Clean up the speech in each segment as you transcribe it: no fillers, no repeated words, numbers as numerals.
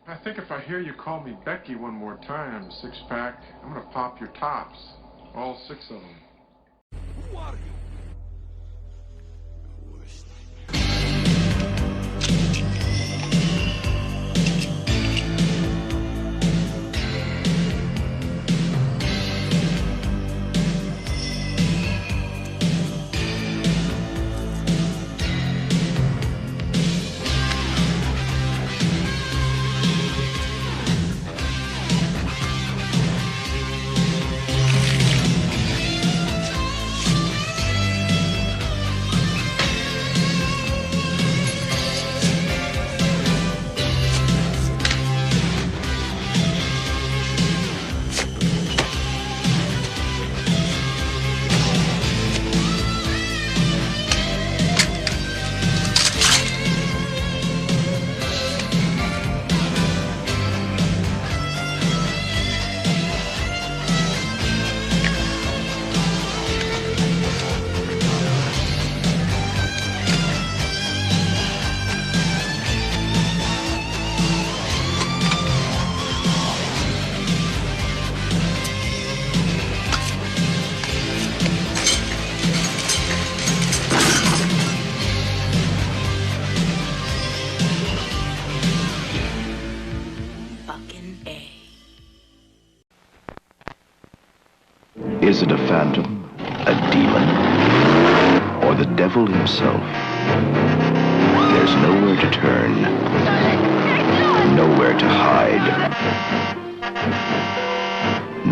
I think if I hear you call me Becky one more time, six-pack, I'm gonna pop your tops. All six of them. Who are you? Is it a phantom, a demon, or the devil himself? There's nowhere to turn, nowhere to hide,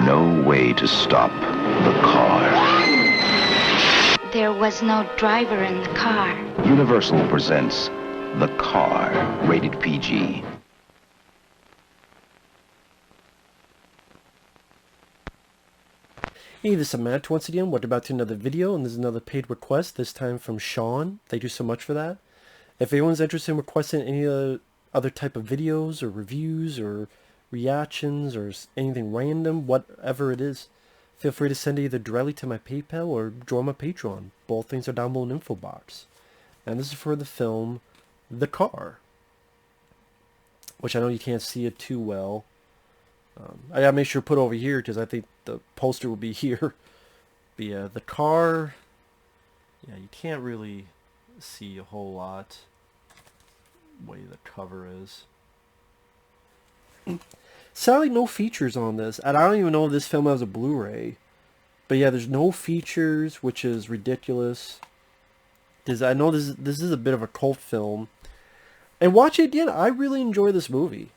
no way to stop the car. There was no driver in the car. Universal presents The Car, rated PG. Hey, this is Matt once again. Welcome back to another video, and this is another paid request, this time from Sean. Thank you so much for that. If anyone's interested in requesting any other type of videos or reviews or reactions or anything random, whatever it is, feel free to send it either directly to my PayPal or join my Patreon. Both things are down below in the info box. And this is for the film The Car, which I know you can't see it too well. I gotta make sure to put it over here because I think the poster will be here. But yeah, The Car, yeah, you can't really see a whole lot the way the cover is. Sadly, no features on this, and I don't even know if this film has a Blu-ray. But yeah, there's no features, which is ridiculous. Because I know this is a bit of a cult film. And watch it again, I really enjoy this movie.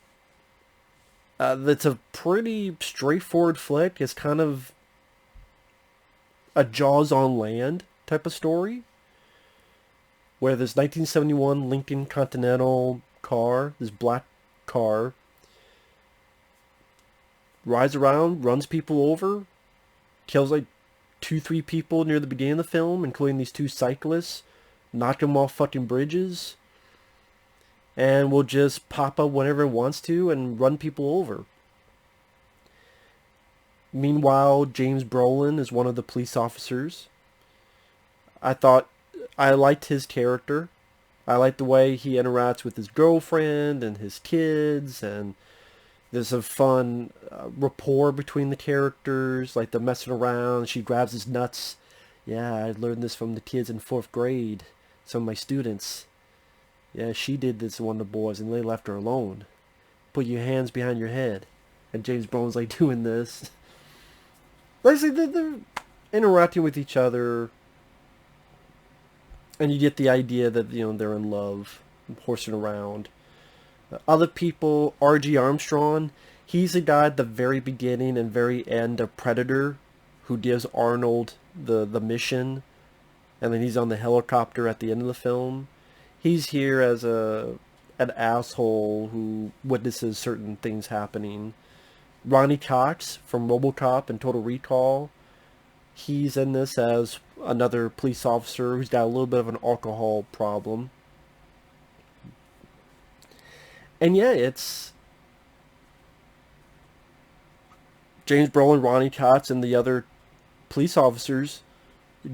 It's a pretty straightforward flick. It's kind of a Jaws on land type of story, where this 1971 Lincoln Continental car, this black car, rides around, runs people over, kills like 2-3 people near the beginning of the film, including these 2 cyclists, knock them off fucking bridges, and will just pop up whenever it wants to and run people over. Meanwhile, James Brolin is one of the police officers. I liked his character. I liked the way he interacts with his girlfriend and his kids, and there's a fun rapport between the characters, like they're messing around. She grabs his nuts. Yeah, I learned this from the kids in 4th grade, some of my students. Yeah, she did this to one of the boys, and they left her alone. Put your hands behind your head. And James Brolin's like doing this. Like I say, they're interacting with each other, and you get the idea that, you know, they're in love, horsing around. Other people, R.G. Armstrong, he's the guy at the very beginning and very end of Predator, who gives Arnold the mission, and then he's on the helicopter at the end of the film. He's here as an asshole who witnesses certain things happening. Ronny Cox from RoboCop and Total Recall, he's in this as another police officer who's got a little bit of an alcohol problem. And yeah, it's James Brolin, Ronny Cox, and the other police officers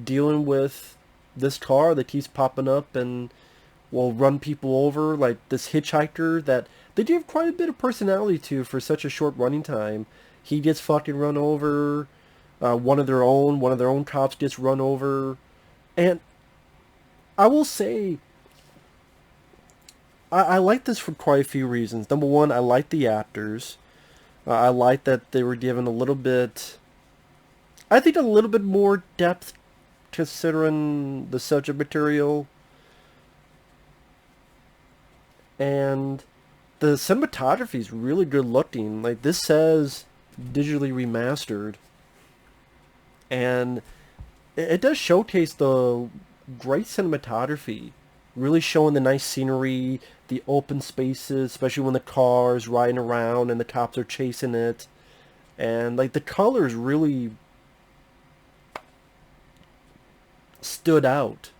dealing with this car that keeps popping up and will run people over, like this hitchhiker that they do have quite a bit of personality too for such a short running time. He gets fucking run over. One of their own cops gets run over, and I will say, I like this for quite a few reasons. Number one, I like the actors. I like that they were given a little bit, I think a little bit more depth considering the subject material. And the cinematography is really good looking. Like, this says digitally remastered. And it does showcase the great cinematography. Really showing the nice scenery, the open spaces, especially when the car is riding around and the cops are chasing it. And, like, the colors really stood out.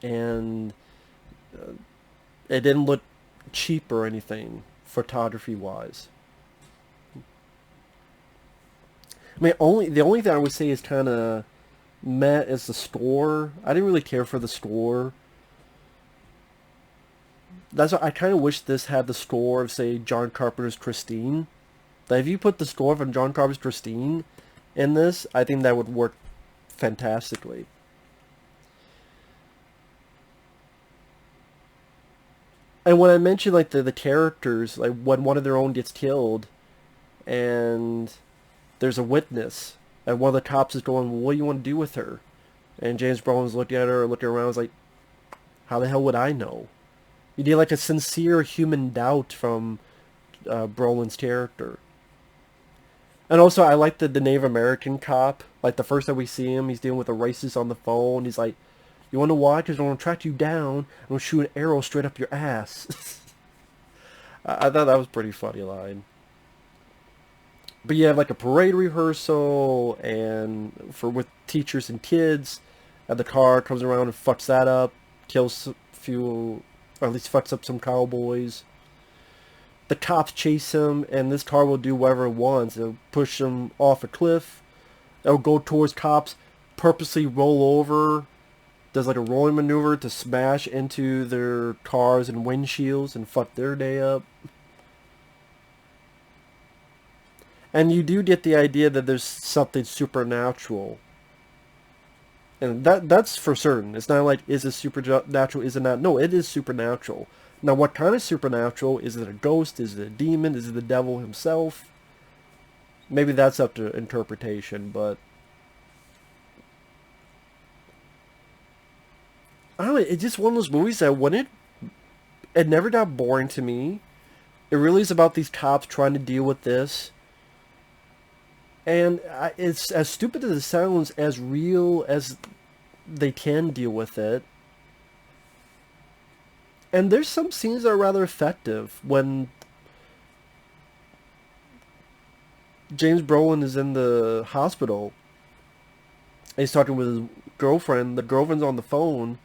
And it didn't look cheap or anything, photography-wise. I mean, the only thing I would say is kind of meh is the score. I didn't really care for the score. That's why I kind of wish this had the score of, say, John Carpenter's Christine. That if you put the score from John Carpenter's Christine in this, I think that would work fantastically. And when I mentioned, like, the characters, like, when one of their own gets killed, and there's a witness, and one of the cops is going, well, what do you want to do with her? And James Brolin's looking at her, looking around, is like, how the hell would I know? You get, like, a sincere human doubt from Brolin's character. And also, I like the Native American cop. Like, the first time we see him, he's dealing with a racist on the phone. He's like, you want to why? Because I'm going to track you down. I'm going to shoot an arrow straight up your ass. I thought that was a pretty funny line. But you have, like, a parade rehearsal and with teachers and kids. And the car comes around and fucks that up. Kills a few, or at least fucks up some cowboys. The cops chase him, and this car will do whatever it wants. It'll push him off a cliff. It'll go towards cops, purposely roll over. Does like a rolling maneuver to smash into their cars and windshields and fuck their day up. And you do get the idea that there's something supernatural. And that's for certain. It's not like, is it supernatural, is it not? No, it is supernatural. Now, what kind of supernatural? Is it a ghost? Is it a demon? Is it the devil himself? Maybe that's up to interpretation, but I don't know, it's just one of those movies that it never got boring to me. It really is about these cops trying to deal with this. And it's as stupid as it sounds, as real as they can deal with it. And there's some scenes that are rather effective when James Brolin is in the hospital. He's talking with his girlfriend. The girlfriend's on the phone.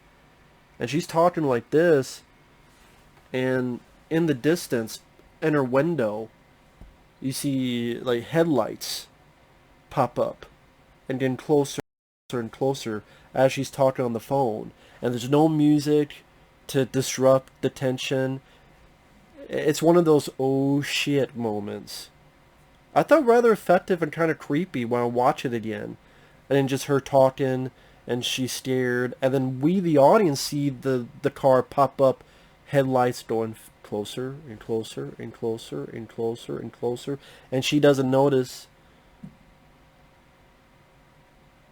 And she's talking like this. And in the distance, in her window, you see like headlights pop up. And getting closer and closer as she's talking on the phone. And there's no music to disrupt the tension. It's one of those oh shit moments. I thought rather effective and kind of creepy when I watch it again. And then just her talking and she's scared. And then we, the audience, see the car pop up, headlights going closer and closer and closer and closer and closer. And she doesn't notice.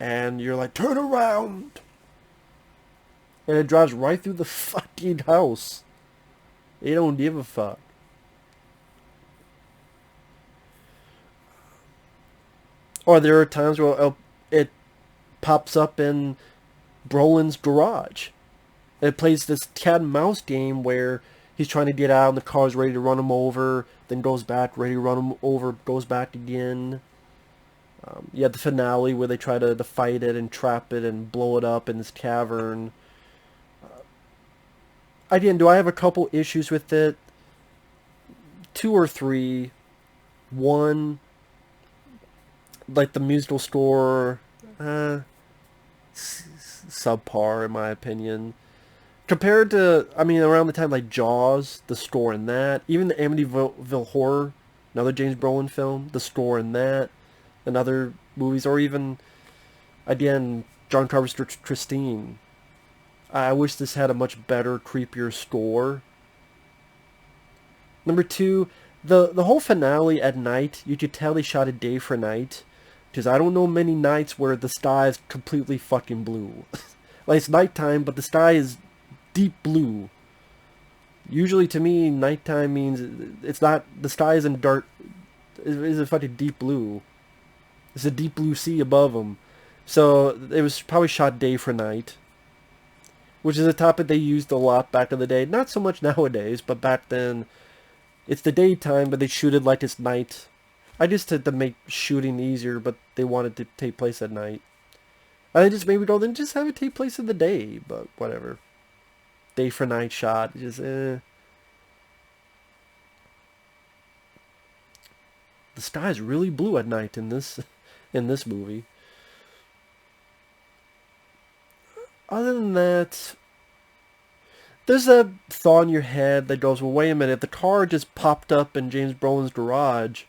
And you're like, turn around! And it drives right through the fucking house. They don't give a fuck. Or there are times where it pops up in Brolin's garage. It plays this cat and mouse game where he's trying to get out and the car's ready to run him over. Then goes back, ready to run him over, goes back again. You have the finale where they try to fight it and trap it and blow it up in this cavern. Again, do I have a couple issues with it? 2 or 3. One, like the musical score, subpar in my opinion. compared to, I mean, around the time like Jaws, the score in that, even the Amityville Horror, another James Brolin film, the score in that, and other movies, or even, again, John Carpenter's Christine. I wish this had a much better, creepier score. Number two, the whole finale at night, you could tell they shot it day for night. Because I don't know many nights where the sky is completely fucking blue. Like, it's nighttime, but the sky is deep blue. Usually, to me, nighttime means it's not, the sky isn't dark, it's a fucking deep blue. It's a deep blue sea above them. So, it was probably shot day for night. Which is a topic they used a lot back in the day. Not so much nowadays, but back then, it's the daytime, but they shoot it like it's night. I just had to make shooting easier, but they wanted to take place at night. I just maybe go then just have it take place in the day, but whatever. Day for night shot, just The sky is really blue at night in this movie. Other than that, there's a thought in your head that goes, well, wait a minute, if the car just popped up in James Brolin's garage,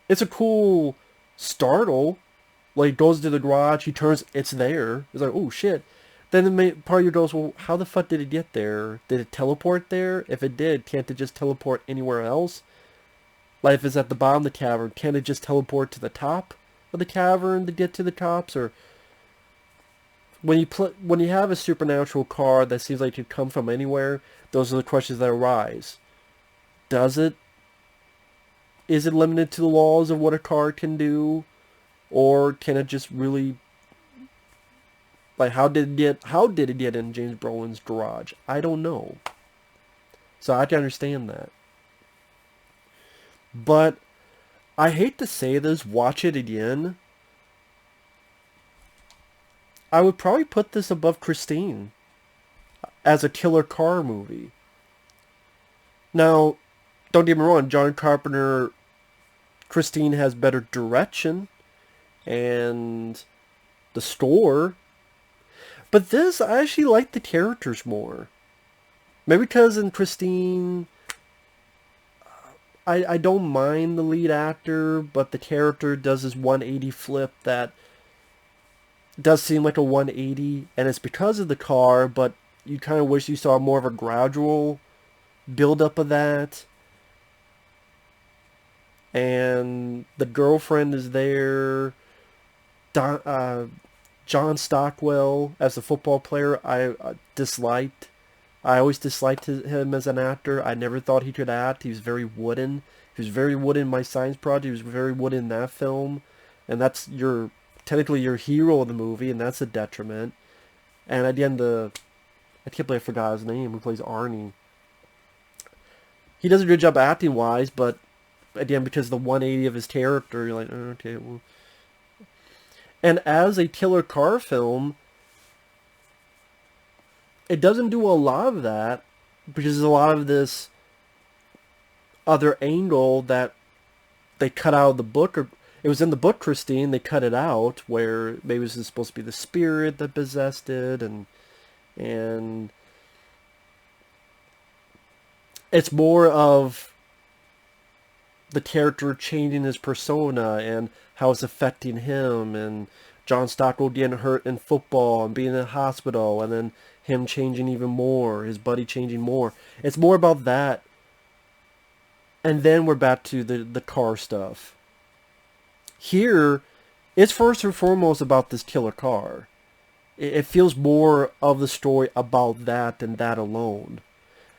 it's a cool startle. Like, he goes to the garage, he turns, it's there. It's like, oh, shit. Then part of you goes, well, how the fuck did it get there? Did it teleport there? If it did, can't it just teleport anywhere else? Like, if it's at the bottom of the cavern, can't it just teleport to the top of the cavern to get to the tops? Or when you have a supernatural car that seems like it could come from anywhere, those are the questions that arise. Does it? Is it limited to the laws of what a car can do? Or can it just really, like, how did it get in James Brolin's garage? I don't know. So I can understand that. But I hate to say this, watch it again. I would probably put this above Christine as a killer car movie. Now, don't get me wrong, John Carpenter, Christine has better direction and the score. But this, I actually like the characters more. Maybe because in Christine, I don't mind the lead actor, but the character does this 180 flip that does seem like a 180, and it's because of the car, but you kind of wish you saw more of a gradual build-up of that. And the girlfriend is there. John Stockwell as a football player, I disliked. I always disliked him as an actor. I never thought he could act. He was very wooden. He was very wooden in My Science Project. He was very wooden in that film. And that's technically your hero of the movie, and that's a detriment. And at the end, I can't believe I forgot his name, who plays Arnie. He does a good job acting-wise, but at the end, because of the 180 of his character, you're like, oh, okay, well. And as a killer car film, it doesn't do a lot of that, because there's a lot of this other angle that they cut out of the book, or it was in the book Christine, they cut it out, where maybe it was supposed to be the spirit that possessed it, and it's more of the character changing his persona and how it's affecting him, and John Stockwell getting hurt in football and being in the hospital, and then him changing even more, his buddy changing more. It's more about that. And then we're back to the car stuff. Here, it's first and foremost about this killer car. It feels more of the story about that than that alone.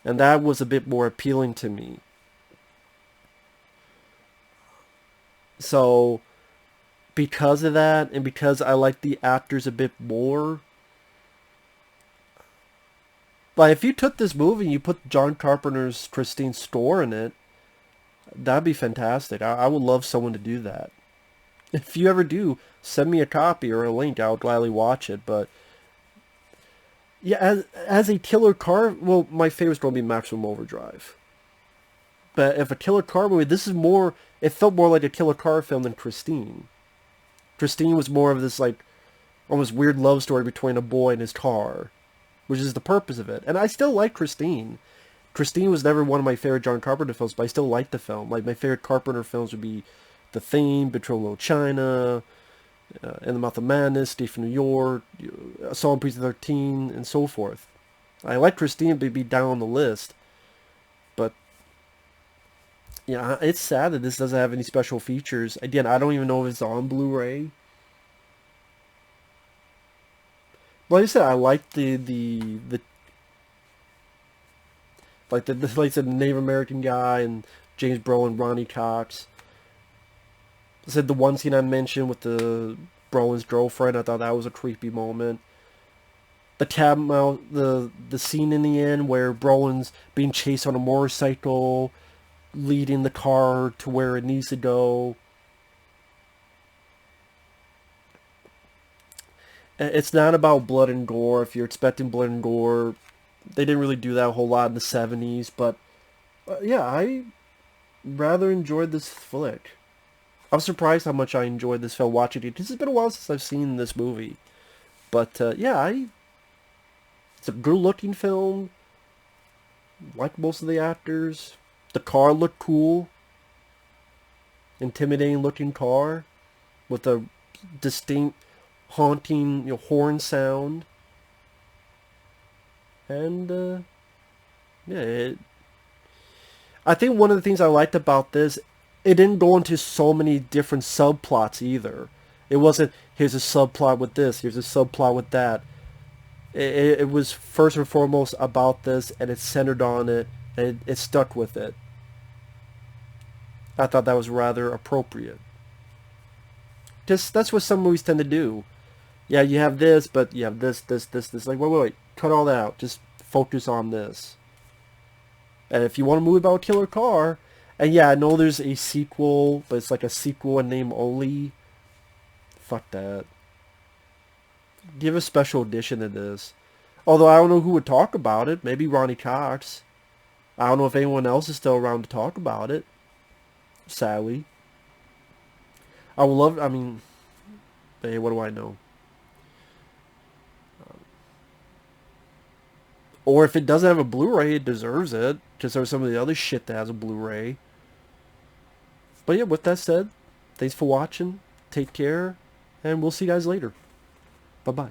And that was a bit more appealing to me. So, because of that, and because I like the actors a bit more, like, if you took this movie and you put John Carpenter's Christine score in it, that'd be fantastic. I would love someone to do that. If you ever do, send me a copy or a link. I would gladly watch it. But yeah, as a killer car, well, my favorite's going to be Maximum Overdrive. But if a killer car movie, this is more, it felt more like a killer car film than Christine. Christine was more of this, like, almost weird love story between a boy and his car. which is the purpose of it. And I still like Christine. Christine was never one of my favorite John Carpenter films, but I still like the film. Like, my favorite Carpenter films would be The Thing, Betrayal in Little China, In the Mouth of Madness, Escape from New York, Assault on Precinct 13, and so forth. I like Christine, but it'd be down on the list. But, yeah, it's sad that this doesn't have any special features. Again, I don't even know if it's on Blu-ray. But like I said, I like like I said, the Native American guy and James Brolin, Ronny Cox. I said the one scene I mentioned with the Brolin's girlfriend, I thought that was a creepy moment. The the scene in the end where Brolin's being chased on a motorcycle, leading the car to where it needs to go. It's not about blood and gore. If you're expecting blood and gore, they didn't really do that a whole lot in the 70s, but yeah, I rather enjoyed this flick. I'm surprised how much I enjoyed this film watching it. This has been a while since I've seen this movie. But yeah, it's a good-looking film. Like most of the actors. The car looked cool. Intimidating-looking car with a distinct, haunting, horn sound. And yeah, I think one of the things I liked about this, it didn't go into so many different subplots either. It wasn't, here's a subplot with this, here's a subplot with that. It was first and foremost about this, and it centered on it, and it stuck with it. I thought that was rather appropriate. Just, that's what some movies tend to do. Yeah, you have this, but you have this. Like, wait. Cut all that out. Just focus on this. And if you want a movie about a killer car, and yeah, I know there's a sequel, but it's like a sequel in name only. Fuck that. Give a special edition to this. Although I don't know who would talk about it. Maybe Ronny Cox. I don't know if anyone else is still around to talk about it. Sadly. I would love, I mean, hey, what do I know? Or if it doesn't have a Blu-ray, it deserves it. Because there's some of the other shit that has a Blu-ray. But yeah, with that said, thanks for watching. Take care. And we'll see you guys later. Bye-bye.